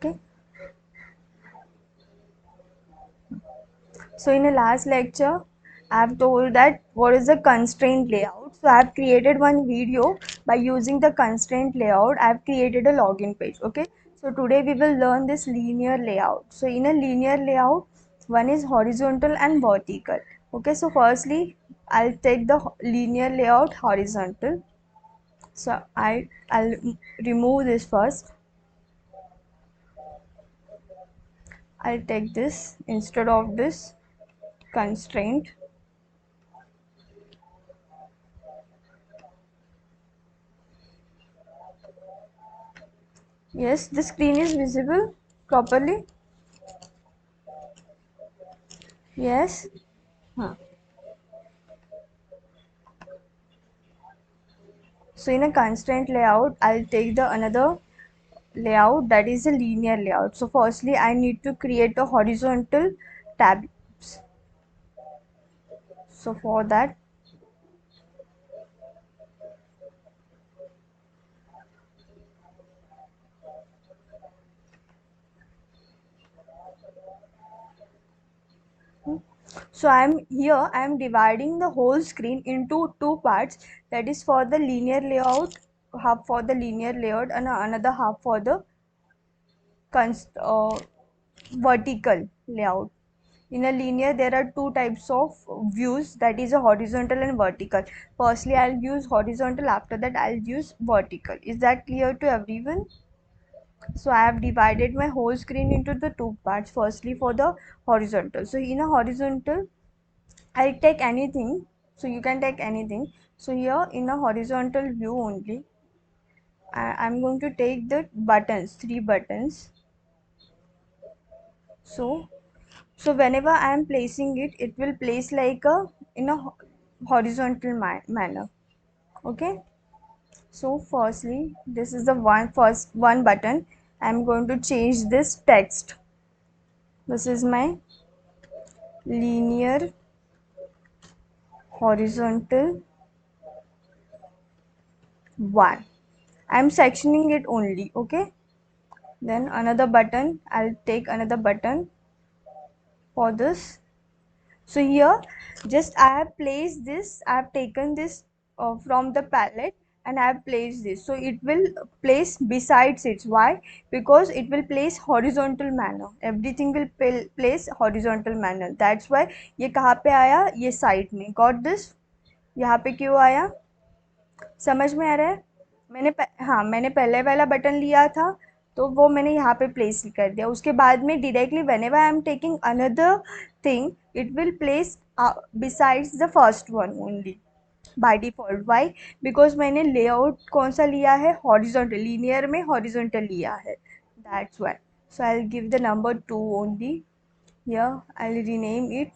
Okay. So in the last lecture, I have told that what is the constraint layout. So I have created one video by using the constraint layout. I have created a login page. Okay. So today we will learn this linear layout. So in a linear layout, one is horizontal and vertical. Okay. So firstly, I'll take the linear layout horizontal. So I'll remove this first. I'll take this instead of this constraint. Yes, the screen is visible properly. Yes. Huh. So in a constraint layout, I'll take the another layout that is a linear layout. So firstly, I need to create a horizontal tabs. So for that, so I'm dividing the whole screen into two parts. That is for the linear layout, half for the linear layout, and another half for the vertical layout. In a linear, there are two types of views, that is a horizontal and vertical. Firstly, I'll use horizontal, after that I'll use vertical. Is that clear to everyone? So I have divided my whole screen into the two parts. Firstly, for the horizontal. So in a horizontal, I'll take anything. So you can take anything. So here in a horizontal view only, I'm going to take the buttons, three buttons. So whenever I am placing it, it will place like a in a horizontal manner. Okay. So firstly, this is the first one button. I am going to change this text. This is my linear horizontal one. I am sectioning it only. Okay. Then another button. I'll take another button for this. So here just I have placed this, I have taken this from the palette and I have placed this. So it will place besides it. Why? Because it will place horizontal manner. Everything will place horizontal manner. That's why ये कहाँ पे आया? ये side में. Got this? यहाँ पे क्यों आया? समझ में आ रहा है? मैंने पहले वाला बटन लिया था तो वो मैंने यहाँ पे प्लेस कर दिया. उसके बाद में directly whenever I am taking another thing, it will place besides the first one only by default. Why? Because मैंने layout कौन सा लिया है? Horizontal. Linear में horizontal लिया है. That's why. So I'll give the number 2 only. Here I'll rename it.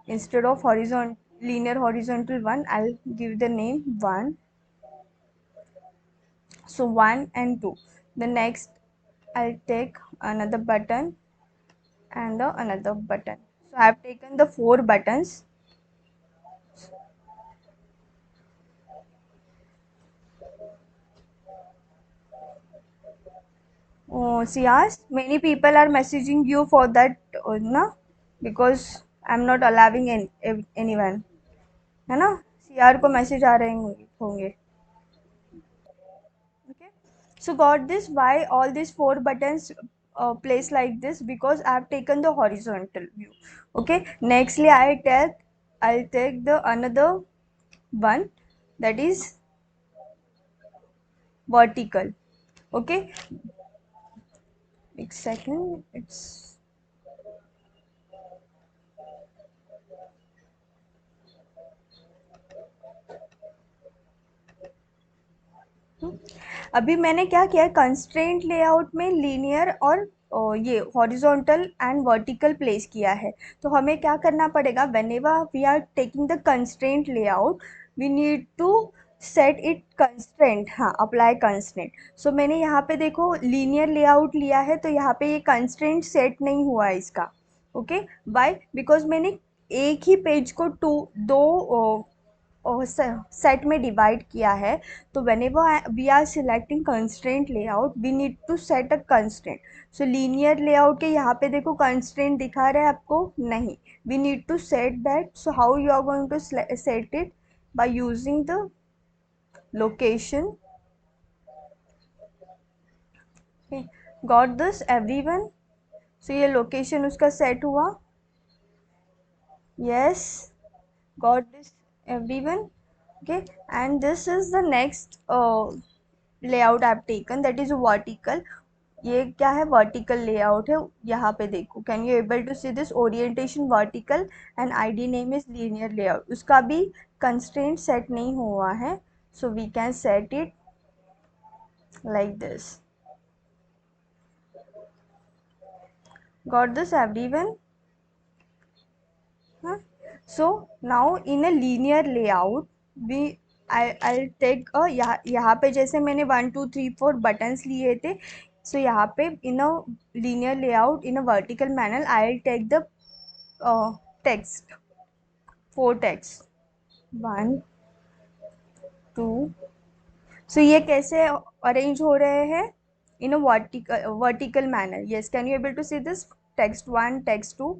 Instead of linear horizontal 1, I'll give the name 1. So 1 and 2. The next I'll take another button and another button. So I have taken the 4 buttons. Oh, Siyas, many people are messaging you for that, na? Because I'm not allowing anyone. है ना? CR को message आ रहे होंगे. Okay. So got this? Why all these 4 buttons placed like this? Because I have taken the horizontal view. Okay. Nextly, I'll take the another one, that is vertical. Okay. Next second. It's अभी मैंने क्या किया है, constraint layout में linear और ये horizontal and vertical place किया है. तो हमें क्या करना पड़ेगा? Whenever we are taking the constraint layout, we need to set it constraint. हाँ, अप्लाई कंस्ट्रेंट. सो मैंने यहाँ पे देखो लीनियर लेआउट लिया है तो यहाँ पे ये कंस्ट्रेंट सेट नहीं हुआ है इसका. ओके. बाय बिकॉज मैंने एक ही पेज को दो सेट में डिवाइड किया है, तो whenever we are selecting constraint layout we need to set a constraint. So linear layout के यहाँ पे देखो कंस्ट्रेंट दिखा रहा है आपको, नहीं, we need to set that. So how you are going to set it? By using the location. Got this everyone? So ये लोकेशन उसका सेट हुआ. Yes, got this everyone? Okay, and this is the next layout I've taken, that is vertical. ये क्या है? Vertical layout है. यहाँ पे देखो, can you able to see this? Orientation vertical and ID name is linear layout. उसका भी constraint set नहीं हुआ है, so we can set it like this. Got this everyone? Huh? So now in a linear layout we I'll take a, यहाँ पे जैसे मैंने 1 2 3 4 buttons लिए थे, सो यहाँ पे इन अ linear layout in a vertical manner I'll take the text, 4 text, 1 2. सो ये कैसे अरेंज हो रहे हैं? In a vertical manner. Yes, can you able to see this? text 1, text 2.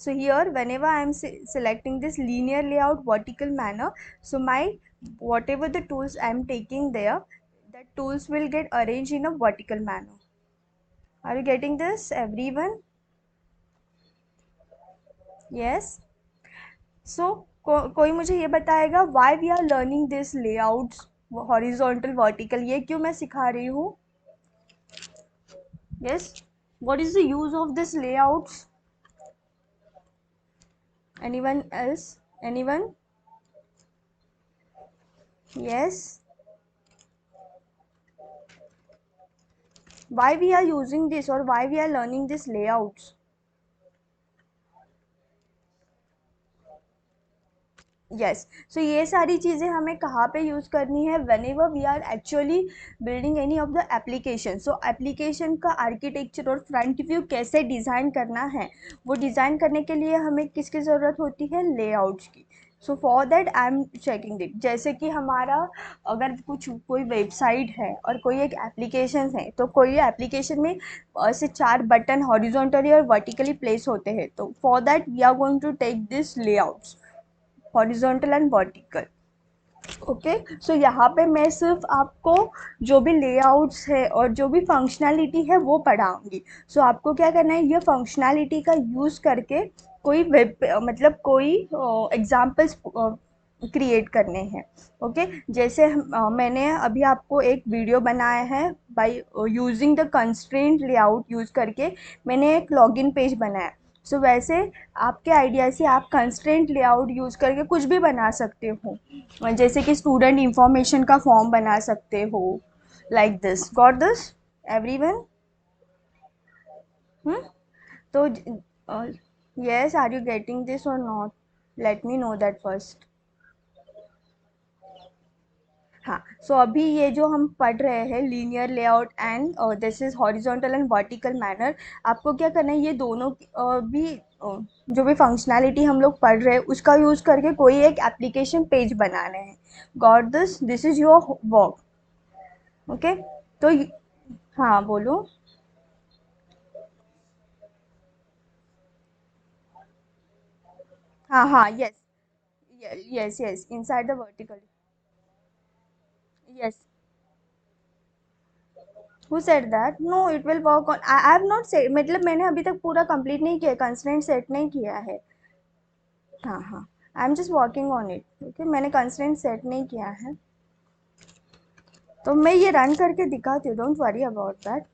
So here whenever I am selecting this linear layout vertical manner, so my whatever the tools I am taking there, that tools will get arranged in a vertical manner. Are you getting this everyone? Yes. So कोई मुझे ये बताएगा why we are learning this layouts horizontal vertical? ये क्यों मैं सिखा रही हूँ? Yes, what is the use of this layouts? Anyone else? Anyone? Yes. Why we are using this, or why we are learning this layouts? Yes. So ये सारी चीज़ें हमें कहाँ पे यूज़ करनी है? whenever we are actually building any of the application. So application का architecture और फ्रंट व्यू कैसे डिज़ाइन करना है, वो डिज़ाइन करने के लिए हमें किसकी ज़रूरत होती है? लेआउट्स की. So for that I am checking it. जैसे कि हमारा अगर कोई वेबसाइट है और कोई एक एप्लीकेशन है, तो कोई एप्लीकेशन में ऐसे 4 बटन हॉरिजॉन्टली और वर्टिकली प्लेस होते हैं, तो for that we are going to take this layouts horizontal and vertical. Okay, so यहाँ पे मैं सिर्फ आपको जो भी लेआउट्स है और जो भी फंक्शनैलिटी है वो पढ़ाऊँगी. सो आपको क्या करना है? ये फंक्शनैलिटी का यूज़ करके कोई वेब मतलब कोई एग्जाम्पल्स क्रिएट करने हैं. ओके, जैसे मैंने अभी आपको एक वीडियो बनाया है bye using the constraint layout use करके मैंने एक लॉगिन पेज बनाया. सो वैसे आपके आइडिया से आप कंस्ट्रेंट लेआउट यूज़ करके कुछ भी बना सकते हो. जैसे कि स्टूडेंट इंफॉर्मेशन का फॉर्म बना सकते हो, like this. Got this everyone? तो yes, are you getting this or not? Let me know that first. हाँ, सो अभी ये जो हम पढ़ रहे हैं linear layout and this is horizontal and vertical manner. आपको क्या करना है? ये दोनों भी जो भी फंक्शनैलिटी हम लोग पढ़ रहे हैं उसका यूज़ करके कोई एक एप्लीकेशन पेज बनाने हैं. Got this? This is your work. Okay, तो हाँ बोलो. हाँ हाँ, yes. Yes yes, inside the vertical. Yes. Who said that? No, it will work on. I have not said, मतलब मैंने अभी तक पूरा कंप्लीट नहीं किया, कंस्ट्रेंट सेट नहीं किया है. हाँ हाँ, I am just working on it. Okay, मैंने कंस्ट्रेंट सेट नहीं किया है, तो मैं ये रन करके दिखाती हूँ. Don't worry about that.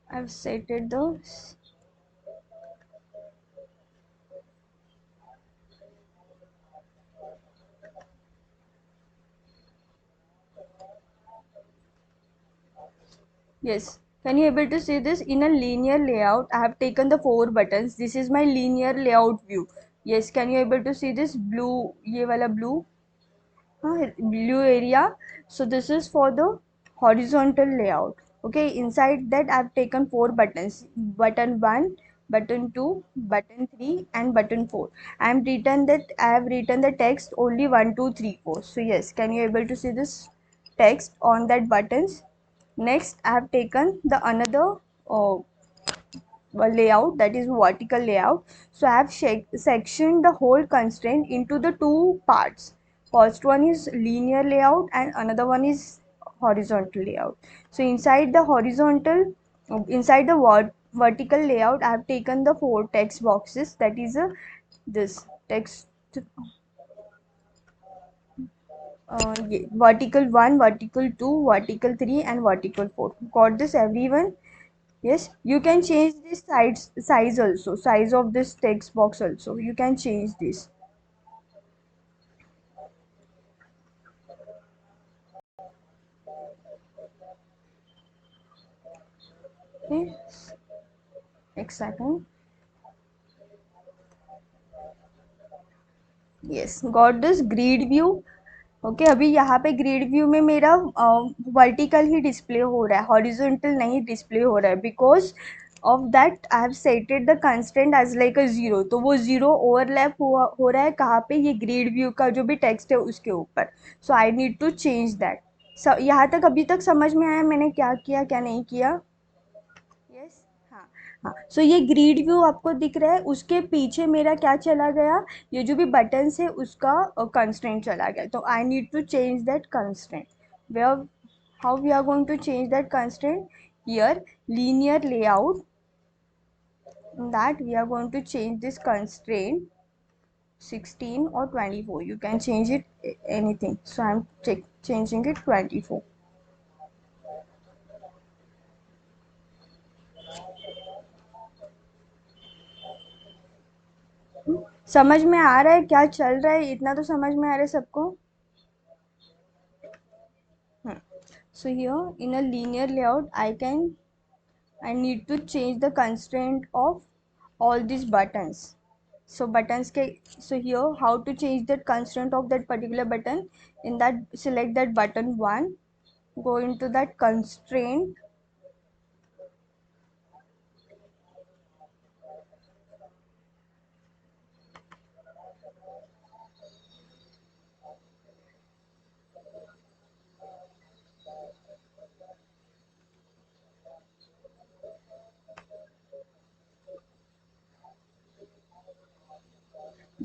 I have settled this. Yes, Can you able to see this? In a linear layout, I have taken the 4 buttons. This is my linear layout view. Yes, can you able to see this blue, ये वाला blue, blue area? So this is for the horizontal layout. Okay, inside that I have taken 4 buttons. Button 1, button 2, button 3 and button 4. I have written the text only 1, 2, 3, 4. So yes, can you able to see this text on that buttons? Next I have taken the another layout, that is vertical layout. So I have sectioned the whole constraint into the two parts. First one is linear layout and another one is horizontal layout. So inside the vertical layout I have taken the 4 text boxes, that is this text, vertical 1, vertical 2, vertical 3 and vertical 4. Got this everyone? Yes, you can change this size also, size of this text box also. You can change this. Okay, next second. Yes, got this grid view. Okay अभी यहाँ पे grid view में मेरा vertical ही display हो रहा है, horizontal नहीं display हो रहा है, because of that I have seted the constant as like a zero. तो वो जीरो ओवरलैप हो रहा है कहाँ पे, ये ग्रिड व्यू का जो भी टेक्स्ट है उसके ऊपर. So I need to change that. यहाँ तक अभी तक समझ में आया मैंने क्या किया क्या नहीं किया? यस. हाँ. हाँ, सो ये ग्रिड व्यू आपको दिख रहा है, उसके पीछे मेरा क्या चला गया, ये जो भी बटन्स है उसका कंस्ट्रेंट चला गया. तो I need to change that constraint. Where, how we are going to change that constraint? Here linear layout, in that we are going to change this constraint 16 or 24. You can change it anything. So I'm changing it 24. समझ में आ रहा है क्या चल रहा है? इतना तो समझ में आ रहा है सबको? So here in a linear layout, I need to change the constraint of all these buttons. So so here how to change that constraint of that particular button? In that, select that button 1, go into that constraint.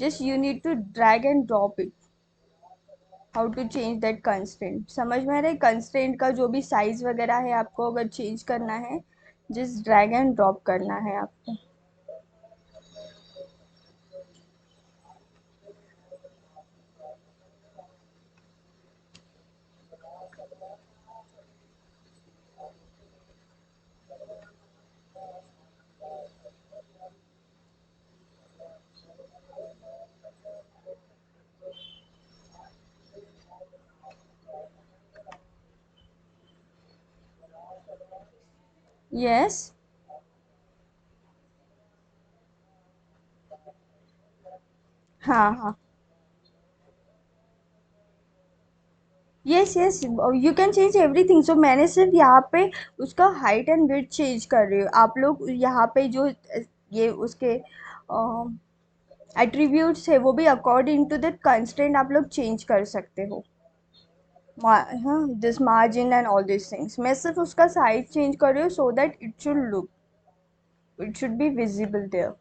Just you need to drag and drop it. How to change that constraint. समझ में आ रहा है? Constraint का जो भी size वगैरह है आपको अगर चेंज करना है, जस्ट ड्रैग एंड ड्रॉप करना है आपको. यस. हाँ हाँ. Yes yes, you can change everything. So मैंने सिर्फ यहाँ पे उसका हाइट एंड विड्थ चेंज कर रही हूँ. आप लोग यहाँ पे जो ये उसके एट्रीब्यूट्स है वो भी अकॉर्डिंग टू दैट कंस्ट्रेंट आप लोग चेंज कर सकते हो. हाँ, this margin and all this things मैं सिर्फ उसका साइज चेंज कर रही हूँ, so that it should be visible there.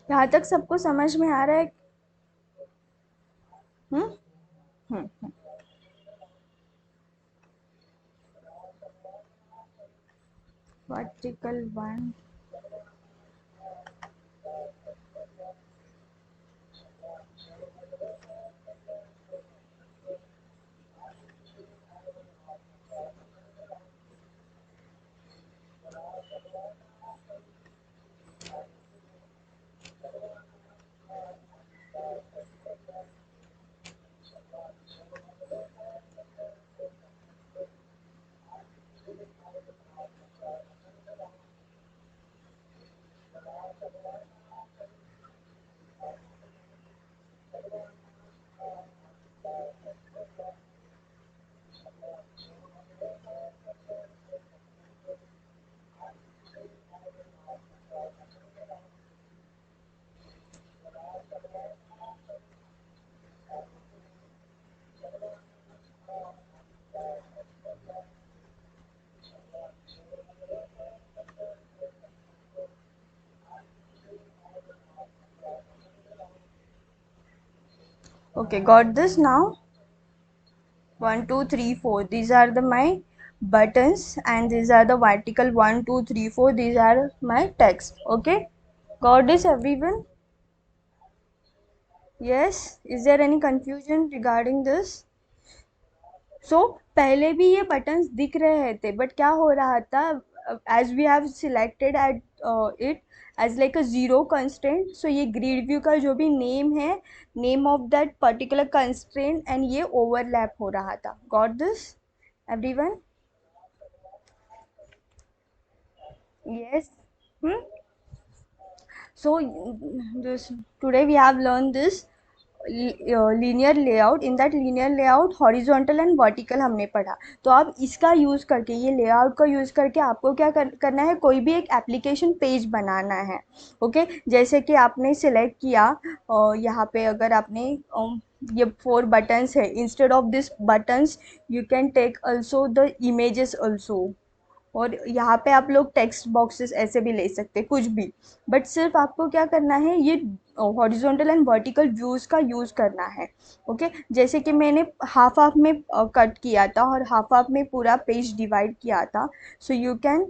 यहाँ तक सबको समझ में आ रहा है? Hmm hmm vertical 1। Okay, got this now. 1 2 3 4, these are the my buttons, and these are the vertical 1 2 3 4, these are my text. Okay, got this everyone? Yes, is there any confusion regarding this? सो पहले भी ये buttons दिख रहे थे, but क्या हो रहा था, as we have selected at it as like a zero constraint, so ये ग्रिड व्यू का जो भी नेम है, name of that particular constraint, and ये ओवरलैप हो रहा था. Got this everyone? Yes. Hmm? So this today we have learned this linear layout. In that linear layout horizontal and vertical हमने पढ़ा. तो अब इसका यूज़ करके, ये लेआउट का यूज़ करके आपको क्या करना है, कोई भी एक एप्लीकेशन पेज बनाना है. ओके, जैसे कि आपने सिलेक्ट किया यहाँ पे, अगर आपने ये 4 बटन्स है, instead of this buttons you can take also the images also. और यहाँ पे आप लोग टेक्स्ट बॉक्सेस ऐसे भी ले सकते हैं, कुछ भी, बट सिर्फ आपको क्या करना है, ये हॉरिजॉन्टल एंड वर्टिकल व्यूज़ का यूज़ करना है. ओके, जैसे कि मैंने हाफ हाफ में कट किया था और हाफ हाफ में पूरा पेज डिवाइड किया था, सो यू कैन